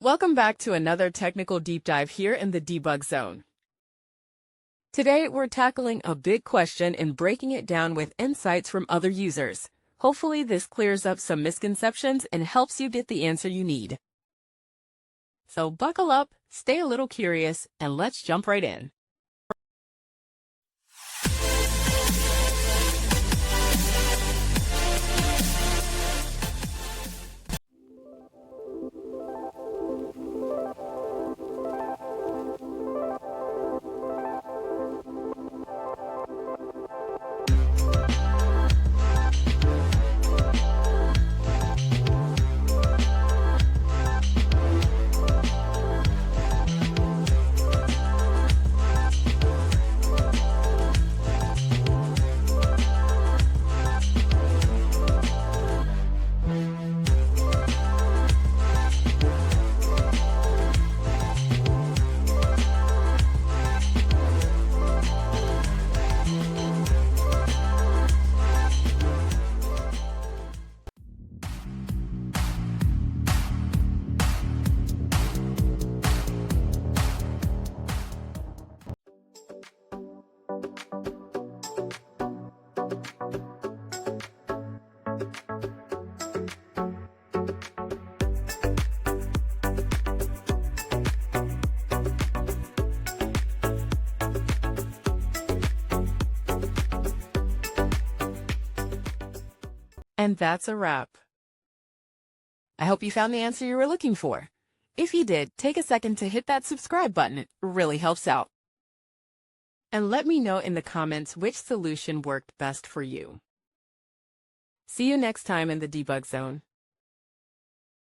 Welcome back to another technical deep dive here in the debug zone. Today, we're tackling a big question and breaking it down with insights from other users. Hopefully, this clears up some misconceptions and helps you get the answer you need. So buckle up, stay a little curious, and let's jump right in. And that's a wrap. I hope you found the answer you were looking for. If you did, take a second to hit that subscribe button. It really helps out. And let me know in the comments which solution worked best for you. See you next time in the debug zone.